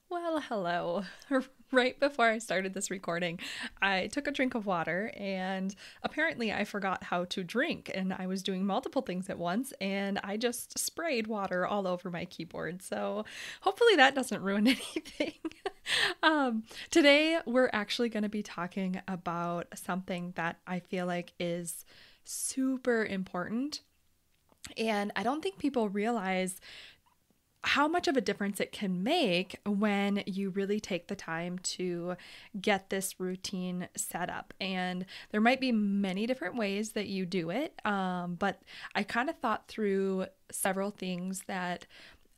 Well, hello. Right before I started this recording, I took a drink of water and apparently I forgot how to drink and I was doing multiple things at once and I just sprayed water all over my keyboard. So hopefully that doesn't ruin anything. Today we're actually going to be talking about something that I feel like is super important. And I don't think people realize how much of a difference it can make when you really take the time to get this routine set up. And there might be many different ways that you do it, but I kind of thought through several things that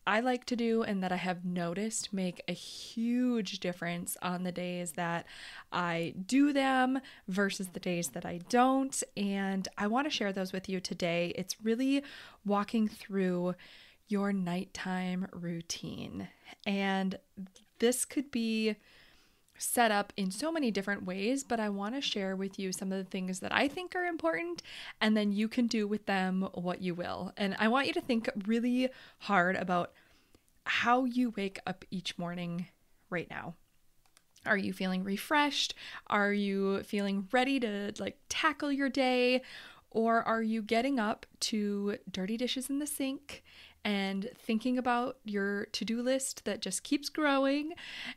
I like to do and that I have noticed make a huge difference on the days that I do them versus the days that I don't. And I want to share those with you today. It's really walking through your nighttime routine. And this could be set up in so many different ways, but I want to share with you some of the things that I think are important, and then you can do with them what you will. And I want you to think really hard about how you wake up each morning right now. Are you feeling refreshed? Are you feeling ready to tackle your day? Or are you getting up to dirty dishes in the sink and thinking about your to-do list that just keeps growing,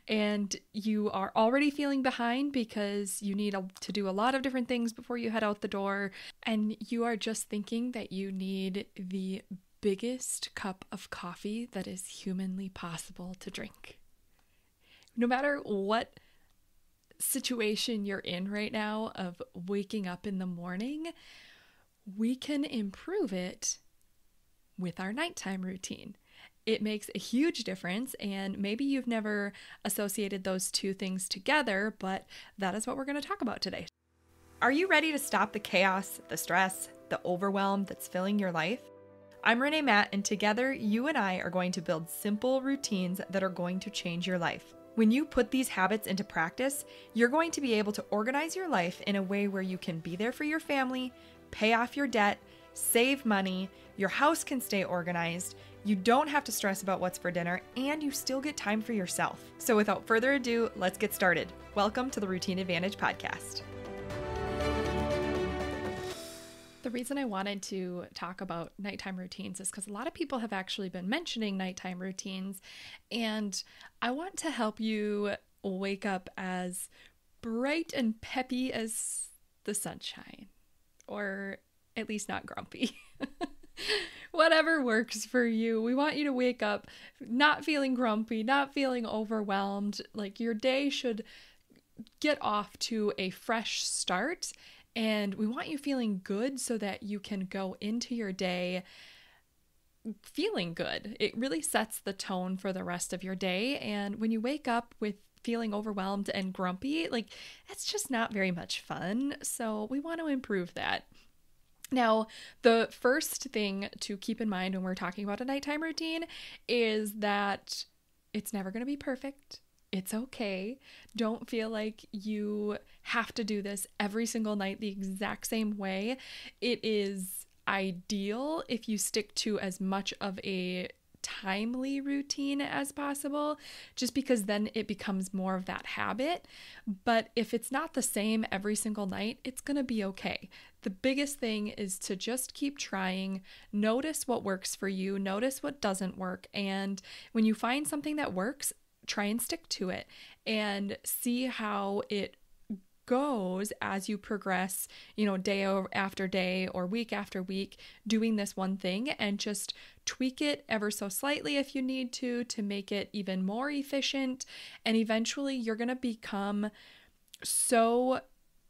and you are already feeling behind because you need to do a lot of different things before you head out the door, and you are just thinking that you need the biggest cup of coffee that is humanly possible to drink? No matter what situation you're in right now of waking up in the morning, we can improve it with our nighttime routine. It makes a huge difference, and maybe you've never associated those two things together, but that is what we're going to talk about today. Are you ready to stop the chaos, the stress, the overwhelm that's filling your life? I'm Renae Matt, and together you and I are going to build simple routines that are going to change your life. When you put these habits into practice, you're going to be able to organize your life in a way where you can be there for your family, pay off your debt, save money, your house can stay organized, you don't have to stress about what's for dinner, and you still get time for yourself. So without further ado, let's get started. Welcome to the Routine Advantage podcast. The reason I wanted to talk about nighttime routines is because a lot of people have actually been mentioning nighttime routines, and I want to help you wake up as bright and peppy as the sunshine, or at least not grumpy. Whatever works for you. We want you to wake up not feeling grumpy, not feeling overwhelmed. Like your day should get off to a fresh start, and we want you feeling good so that you can go into your day feeling good. It really sets the tone for the rest of your day, and when you wake up with feeling overwhelmed and grumpy, it's just not very much fun. So we want to improve that. Now, the first thing to keep in mind when we're talking about a nighttime routine is that it's never going to be perfect. It's okay. Don't feel like you have to do this every single night the exact same way. It is ideal if you stick to as much of a timely routine as possible, just because then it becomes more of that habit. But if it's not the same every single night, it's going to be okay. The biggest thing is to just keep trying, notice what works for you, notice what doesn't work, and when you find something that works, try and stick to it and see how it goes as you progress, day after day or week after week, doing this one thing, and just tweak it ever so slightly if you need to make it even more efficient. And eventually you're going to become so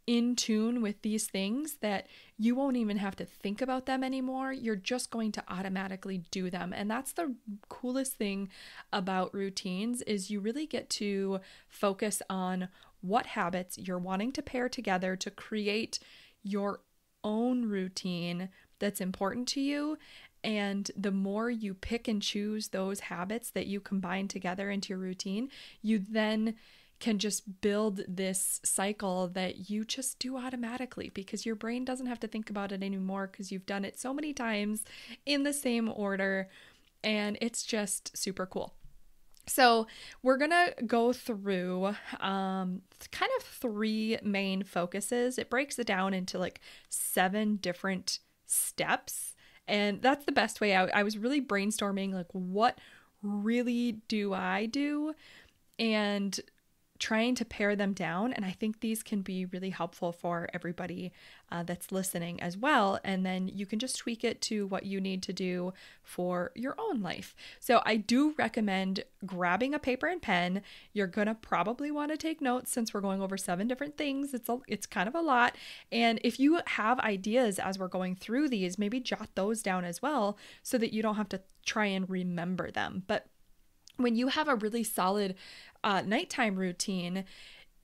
in tune with these things that you won't even have to think about them anymore. You're just going to automatically do them. And that's the coolest thing about routines, is you really get to focus on what habits you're wanting to pair together to create your own routine that's important to you. And the more you pick and choose those habits that you combine together into your routine, you then can just build this cycle that you just do automatically, because your brain doesn't have to think about it anymore because you've done it so many times in the same order, and it's just super cool. So we're going to go through kind of three main focuses. It breaks it down into like 7 different steps. And that's the best way. I was really brainstorming like what really do I do and trying to pare them down. And I think these can be really helpful for everybody that's listening as well. And then you can just tweak it to what you need to do for your own life. So I do recommend grabbing a paper and pen. You're going to probably want to take notes since we're going over 7 different things. It's kind of a lot. And if you have ideas as we're going through these, maybe jot those down as well so that you don't have to try and remember them. But when you have a really solid nighttime routine,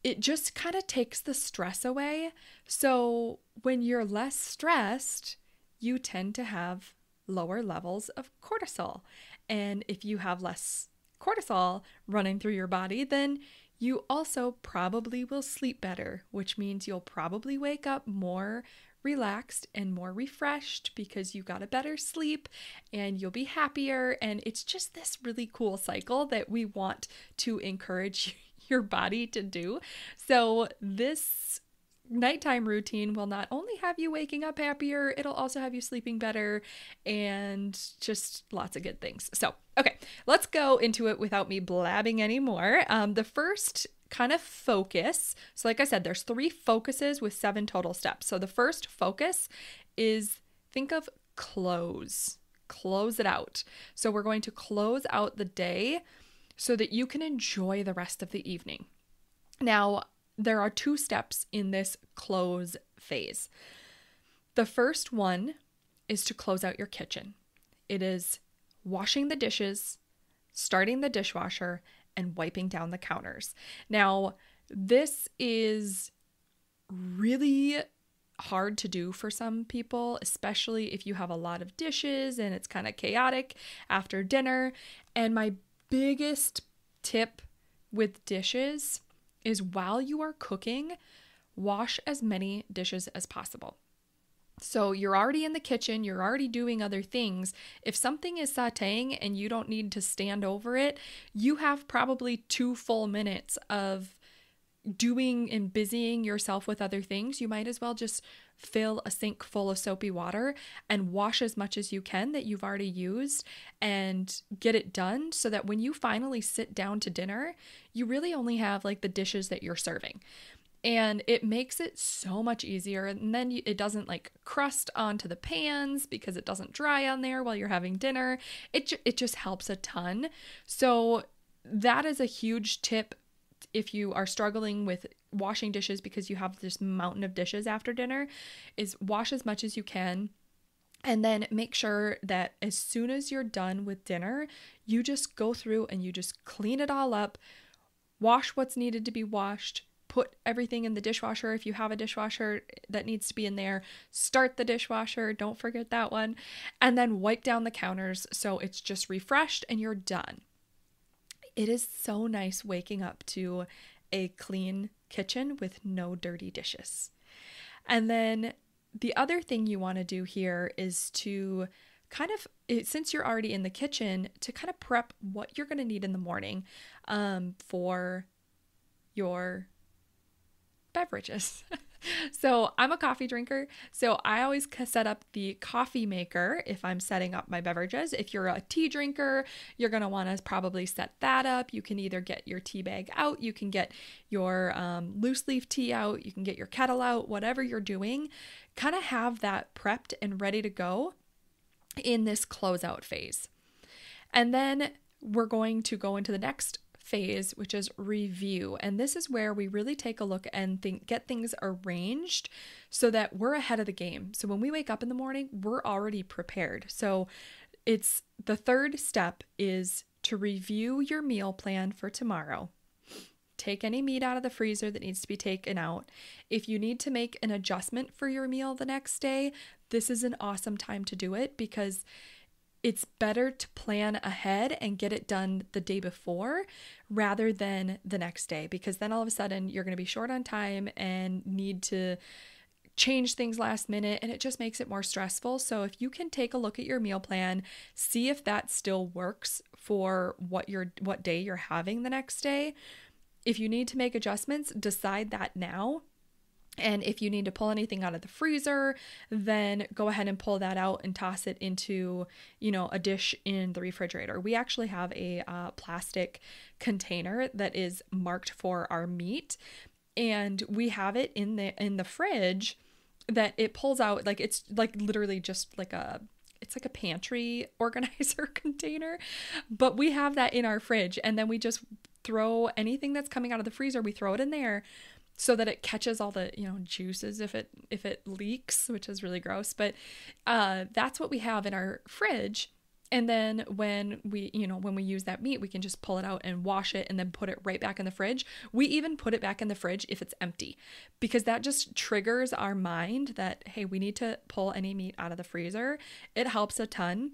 it just kind of takes the stress away. So when you're less stressed, you tend to have lower levels of cortisol. And if you have less cortisol running through your body, then you also probably will sleep better, which means you'll probably wake up more relaxed and more refreshed because you got a better sleep and you'll be happier. And it's just this really cool cycle that we want to encourage your body to do. So this nighttime routine will not only have you waking up happier, it'll also have you sleeping better and just lots of good things. So, okay, let's go into it without me blabbing anymore. The first kind of focus. So like I said, there's 3 focuses with 7 total steps. So the first focus is think of close it out. So we're going to close out the day so that you can enjoy the rest of the evening. Now, there are 2 steps in this close phase. The first one is to close out your kitchen. It is washing the dishes, starting the dishwasher, and wiping down the counters. Now, this is really hard to do for some people, especially if you have a lot of dishes and it's kind of chaotic after dinner. And my biggest tip with dishes is while you are cooking, wash as many dishes as possible. So you're already in the kitchen, you're already doing other things. If something is sauteing and you don't need to stand over it, you have probably 2 full minutes of doing and busying yourself with other things. You might as well just fill a sink full of soapy water and wash as much as you can that you've already used and get it done so that when you finally sit down to dinner, you really only have like the dishes that you're serving. And it makes it so much easier. And then it doesn't like crust onto the pans because it doesn't dry on there while you're having dinner. It just helps a ton. So that is a huge tip if you are struggling with washing dishes because you have this mountain of dishes after dinner, is wash as much as you can. And then make sure that as soon as you're done with dinner, you just go through and you just clean it all up, wash what's needed to be washed, put everything in the dishwasher if you have a dishwasher that needs to be in there, start the dishwasher, don't forget that one, and then wipe down the counters so it's just refreshed and you're done. It is so nice waking up to a clean kitchen with no dirty dishes. And then the other thing you want to do here is to kind of, since you're already in the kitchen, to kind of prep what you're going to need in the morning for your beverages. So I'm a coffee drinker, so I always set up the coffee maker if I'm setting up my beverages. If you're a tea drinker, you're going to want to probably set that up. You can either get your tea bag out, you can get your loose leaf tea out, you can get your kettle out, whatever you're doing, kind of have that prepped and ready to go in this closeout phase. And then we're going to go into the next phase, which is review. And this is where we really take a look and get things arranged so that we're ahead of the game. So when we wake up in the morning, we're already prepared. So it's the third step is to review your meal plan for tomorrow. Take any meat out of the freezer that needs to be taken out. If you need to make an adjustment for your meal the next day, this is an awesome time to do it because it's better to plan ahead and get it done the day before rather than the next day, because then all of a sudden you're going to be short on time and need to change things last minute, and it just makes it more stressful. So if you can take a look at your meal plan, see if that still works for what day you're having the next day. If you need to make adjustments, decide that now. And if you need to pull anything out of the freezer, then go ahead and pull that out and toss it into, a dish in the refrigerator. We actually have a plastic container that is marked for our meat, and we have it in the fridge that it pulls out. Like, it's like literally just like it's like a pantry organizer container, but we have that in our fridge, and then we just throw anything that's coming out of the freezer, we throw it in there so that it catches all the, juices if it leaks, which is really gross. But that's what we have in our fridge. And then when we use that meat, we can just pull it out and wash it and then put it right back in the fridge. We even put it back in the fridge if it's empty, because that just triggers our mind that, hey, we need to pull any meat out of the freezer. It helps a ton.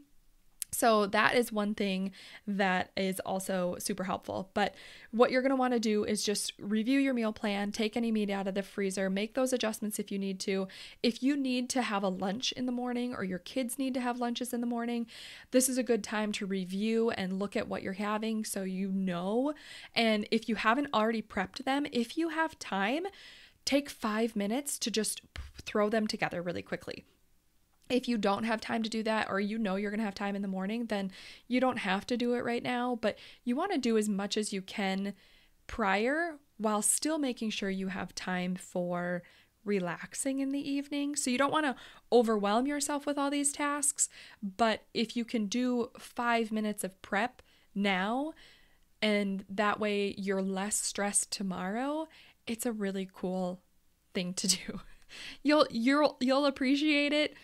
So that is one thing that is also super helpful. But what you're going to want to do is just review your meal plan, take any meat out of the freezer, make those adjustments if you need to. If you need to have a lunch in the morning, or your kids need to have lunches in the morning, this is a good time to review and look at what you're having so you know. And if you haven't already prepped them, if you have time, take 5 minutes to just throw them together really quickly. If you don't have time to do that, or you're going to have time in the morning, then you don't have to do it right now, but you want to do as much as you can prior while still making sure you have time for relaxing in the evening. So you don't want to overwhelm yourself with all these tasks, but if you can do 5 minutes of prep now, and that way you're less stressed tomorrow, it's a really cool thing to do. You'll appreciate it.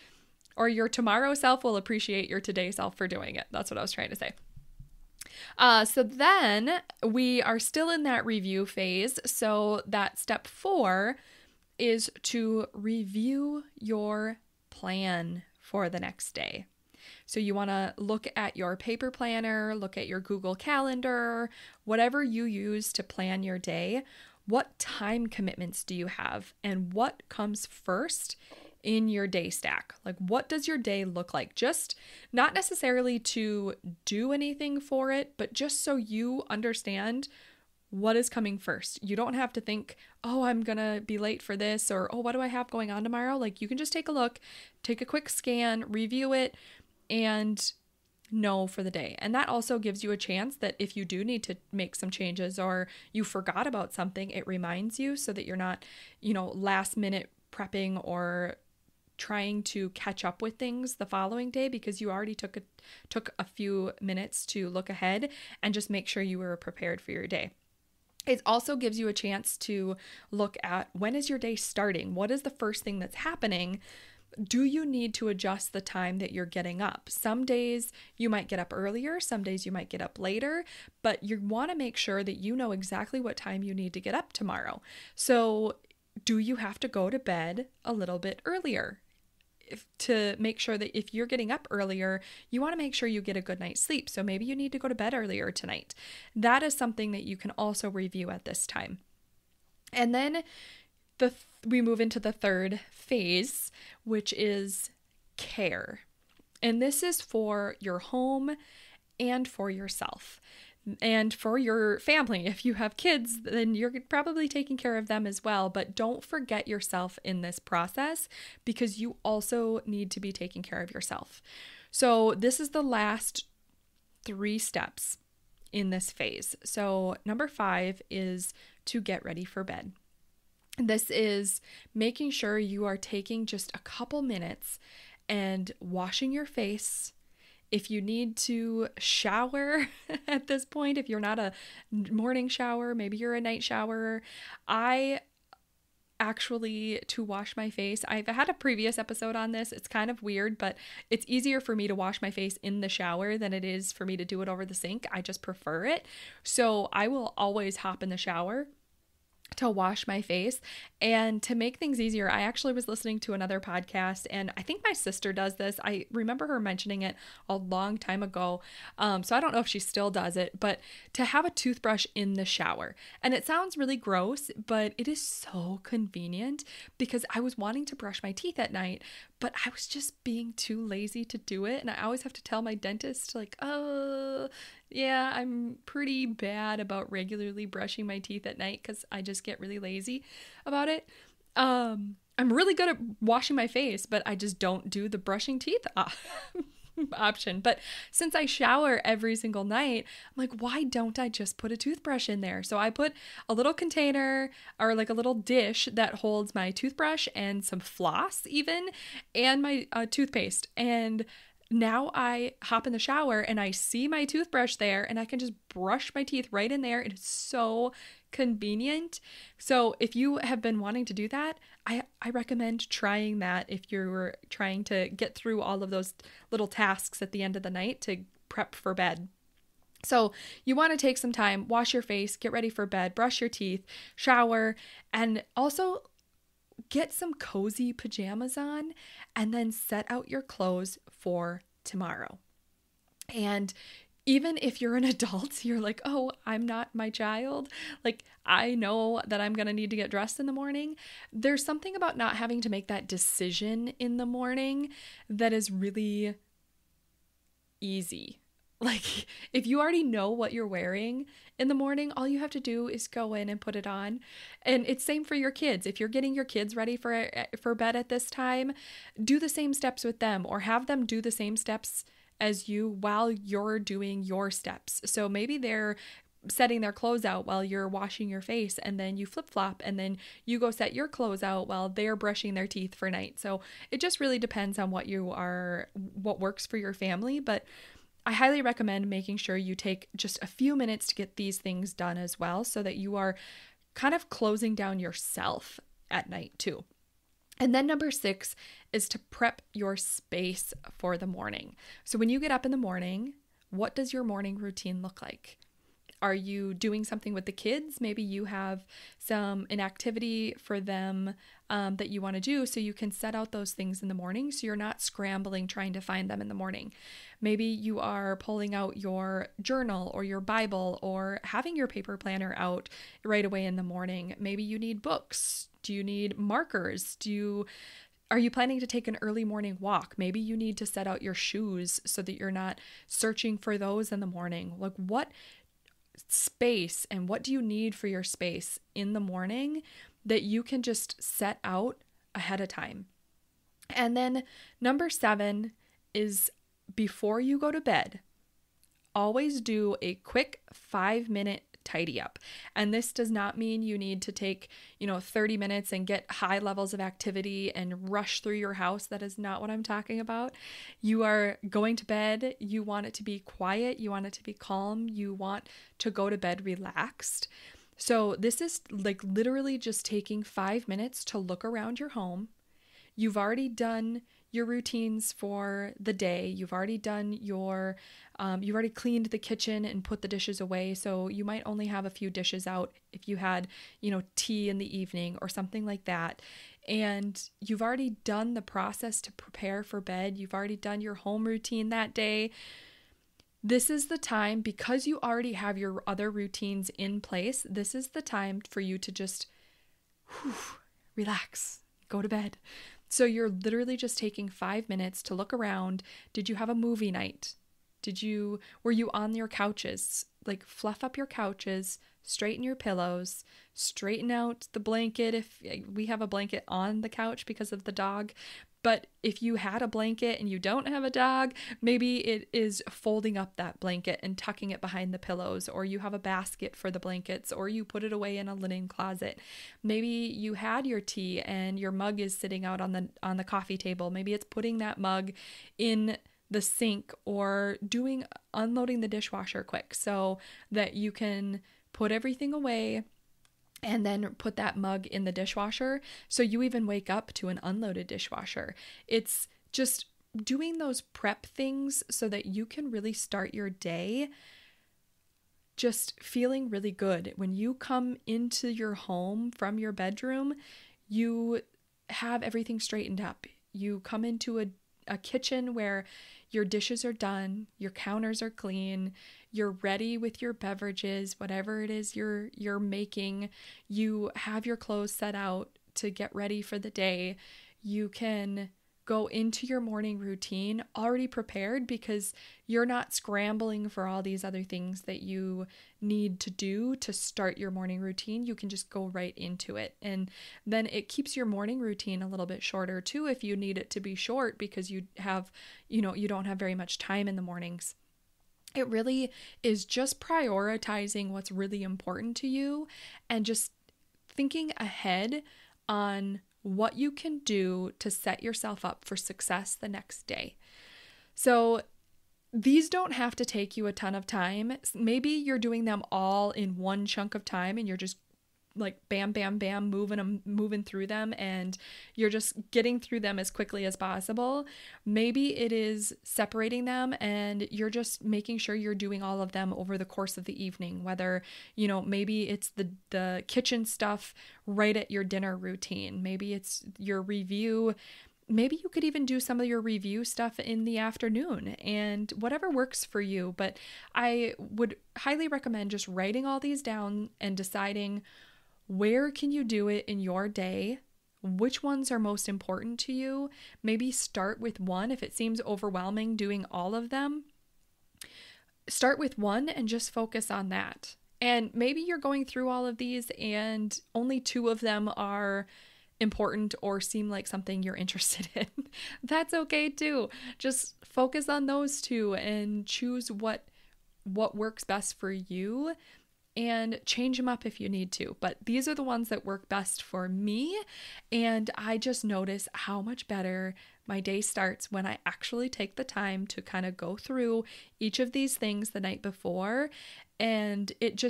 Or your tomorrow self will appreciate your today self for doing it. That's what I was trying to say. So then we are still in that review phase. So that step 4 is to review your plan for the next day. So you want to look at your paper planner, look at your Google Calendar, whatever you use to plan your day. What time commitments do you have, and what comes first in your day stack? Like, what does your day look like? Just not necessarily to do anything for it, but just so you understand what is coming first. You don't have to think, oh, I'm gonna be late for this, or oh, what do I have going on tomorrow? Like, you can just take a look, take a quick scan, review it, and know for the day. And that also gives you a chance that if you do need to make some changes, or you forgot about something, it reminds you, so that you're not, last minute prepping or trying to catch up with things the following day, because you already took a few minutes to look ahead and just make sure you were prepared for your day. It also gives you a chance to look at, when is your day starting? What is the first thing that's happening? Do you need to adjust the time that you're getting up? Some days you might get up earlier, some days you might get up later, but you want to make sure that you know exactly what time you need to get up tomorrow. So do you have to go to bed a little bit earlier? To make sure that if you're getting up earlier, you want to make sure you get a good night's sleep. So maybe you need to go to bed earlier tonight. That is something that you can also review at this time. And then we move into the third phase, which is care. And this is for your home and for yourself. And for your family. If you have kids, then you're probably taking care of them as well. But don't forget yourself in this process, because you also need to be taking care of yourself. So this is the last 3 steps in this phase. So number 5 is to get ready for bed. This is making sure you are taking just a couple minutes and washing your face. If you need to shower at this point, if you're not a morning shower, maybe you're a night shower. I actually, to wash my face, I've had a previous episode on this. It's kind of weird, but it's easier for me to wash my face in the shower than it is for me to do it over the sink. I just prefer it. So I will always hop in the shower to wash my face. And to make things easier, I actually was listening to another podcast, and I think my sister does this. I remember her mentioning it a long time ago. So I don't know if she still does it, but to have a toothbrush in the shower. And it sounds really gross, but it is so convenient because I was wanting to brush my teeth at night, but I was just being too lazy to do it. And I always have to tell my dentist, like, oh, yeah, I'm pretty bad about regularly brushing my teeth at night because I just get really lazy about it. I'm really good at washing my face, but I just don't do the brushing teeth option. But since I shower every single night, I'm like, why don't I just put a toothbrush in there? So I put a little container or like a little dish that holds my toothbrush and some floss even, and my toothpaste. And now I hop in the shower and I see my toothbrush there and I can just brush my teeth right in there. It is so convenient. So if you have been wanting to do that, I recommend trying that if you're trying to get through all of those little tasks at the end of the night to prep for bed. So you want to take some time, wash your face, get ready for bed, brush your teeth, shower, and also get some cozy pajamas on, and then set out your clothes for tomorrow. And even if you're an adult, you're like, oh, I'm not my child. Like, I know that I'm going to need to get dressed in the morning. There's something about not having to make that decision in the morning that is really easy. Like, if you already know what you're wearing in the morning, all you have to do is go in and put it on. And it's same for your kids. If you're getting your kids ready for bed at this time, do the same steps with them, or have them do the same steps as you while you're doing your steps. So maybe they're setting their clothes out while you're washing your face, and then you flip-flop, and then you go set your clothes out while they're brushing their teeth for night. So it just really depends on what works for your family. But I highly recommend making sure you take just a few minutes to get these things done as well, so that you are kind of closing down yourself at night too. And then number 6 is to prep your space for the morning. So when you get up in the morning, what does your morning routine look like? Are you doing something with the kids? Maybe you have an activity for them that you want to do, so you can set out those things in the morning so you're not scrambling trying to find them in the morning. Maybe you are pulling out your journal or your Bible or having your paper planner out right away in the morning. Maybe you need books. Do you need markers? Are you planning to take an early morning walk? Maybe you need to set out your shoes so that you're not searching for those in the morning. Like, what space and what do you need for your space in the morning that you can just set out ahead of time? And then number 7 is, before you go to bed, always do a quick 5-minute tidy up. And this does not mean you need to take, 30 minutes and get high levels of activity and rush through your house. That is not what I'm talking about. You are going to bed. You want it to be quiet. You want it to be calm. You want to go to bed relaxed. So this is like literally just taking 5 minutes to look around your home. You've already done your routines for the day. You've already done you've already cleaned the kitchen and put the dishes away. So you might only have a few dishes out if you had, tea in the evening or something like that. And you've already done the process to prepare for bed. You've already done your home routine that day. This is the time, because you already have your other routines in place, this is the time for you to just relax, go to bed. So you're literally just taking 5 minutes to look around. Did you have a movie night? Were you on your couches? Like, fluff up your couches, straighten your pillows, straighten out the blanket if we have a blanket on the couch because of the dog. But if you had a blanket and you don't have a dog, maybe it is folding up that blanket and tucking it behind the pillows, or you have a basket for the blankets, or you put it away in a linen closet. Maybe you had your tea and your mug is sitting out on the coffee table. Maybe it's putting that mug in the sink or unloading the dishwasher quick so that you can put everything away and then put that mug in the dishwasher, so you even wake up to an unloaded dishwasher. It's just doing those prep things so that you can really start your day just feeling really good. When you come into your home from your bedroom, you have everything straightened up. You come into a kitchen where your dishes are done, your counters are clean, you're ready with your beverages, whatever it is you're making. You have your clothes set out to get ready for the day. You can go into your morning routine already prepared because you're not scrambling for all these other things that you need to do to start your morning routine. You can just go right into it. And then it keeps your morning routine a little bit shorter too if you need it to be short because you don't have very much time in the mornings. It really is just prioritizing what's really important to you and just thinking ahead on what you can do to set yourself up for success the next day. So these don't have to take you a ton of time. Maybe you're doing them all in one chunk of time and you're just like bam, bam, bam, moving through them and you're just getting through them as quickly as possible. Maybe it is separating them and you're just making sure you're doing all of them over the course of the evening, whether, maybe it's the kitchen stuff right at your dinner routine. Maybe it's your review. Maybe you could even do some of your review stuff in the afternoon and whatever works for you. But I would highly recommend just writing all these down and deciding where can you do it in your day? Which ones are most important to you? Maybe start with one. If it seems overwhelming doing all of them, start with one and just focus on that. And maybe you're going through all of these and only 2 of them are important or seem like something you're interested in. That's okay too. Just focus on those 2 and choose what works best for you and change them up if you need to. But these are the ones that work best for me. And I just notice how much better my day starts when I actually take the time to kind of go through each of these things the night before. And it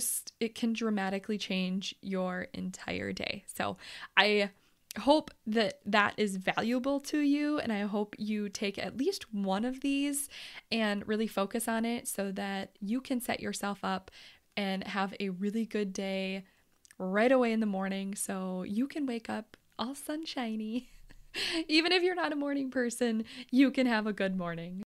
can dramatically change your entire day. So I hope that is valuable to you. And I hope you take at least one of these and really focus on it so that you can set yourself up and have a really good day right away in the morning so you can wake up all sunshiny. Even if you're not a morning person, you can have a good morning.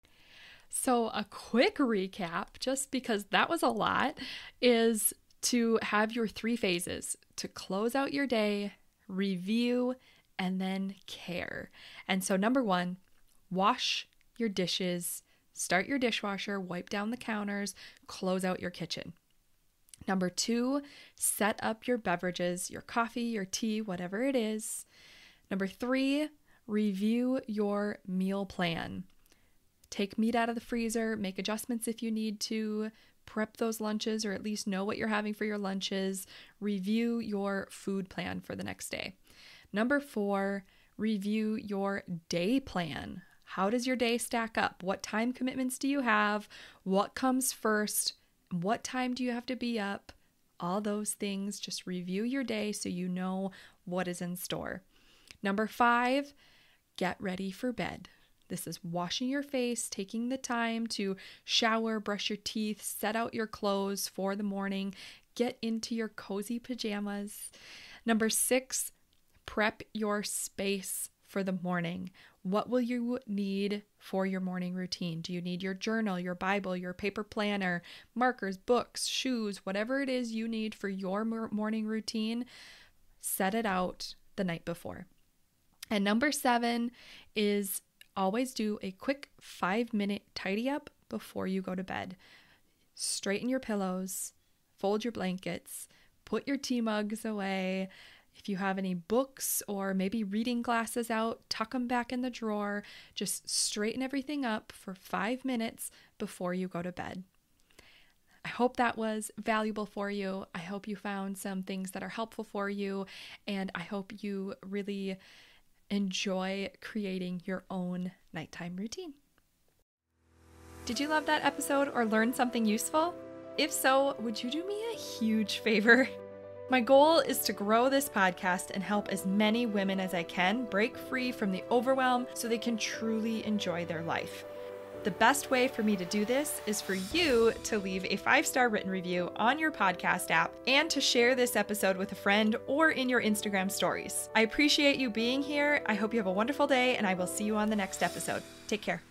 So a quick recap, just because that was a lot, is to have your 3 phases to close out your day, review, and then care. And so number 1, wash your dishes, start your dishwasher, wipe down the counters, close out your kitchen. Number 2, set up your beverages, your coffee, your tea, whatever it is. Number 3, review your meal plan. Take meat out of the freezer, make adjustments if you need to, prep those lunches or at least know what you're having for your lunches. Review your food plan for the next day. Number 4, review your day plan. How does your day stack up? What time commitments do you have? What comes first? What time do you have to be up? All those things. Just review your day so you know what is in store. Number 5, get ready for bed. This is washing your face, taking the time to shower, brush your teeth, set out your clothes for the morning, get into your cozy pajamas. Number 6, prep your space for the morning. What will you need for your morning routine? Do you need your journal, your Bible, your paper planner, markers, books, shoes, whatever it is you need for your morning routine? Set it out the night before. And number 7 is always do a quick 5-minute tidy up before you go to bed. Straighten your pillows, fold your blankets, put your tea mugs away. If you have any books or maybe reading glasses out, tuck them back in the drawer. Just straighten everything up for 5 minutes before you go to bed. I hope that was valuable for you. I hope you found some things that are helpful for you, and I hope you really enjoy creating your own nighttime routine. Did you love that episode or learn something useful? If so, would you do me a huge favor? My goal is to grow this podcast and help as many women as I can break free from the overwhelm so they can truly enjoy their life. The best way for me to do this is for you to leave a 5-star written review on your podcast app and to share this episode with a friend or in your Instagram stories. I appreciate you being here. I hope you have a wonderful day, and I will see you on the next episode. Take care.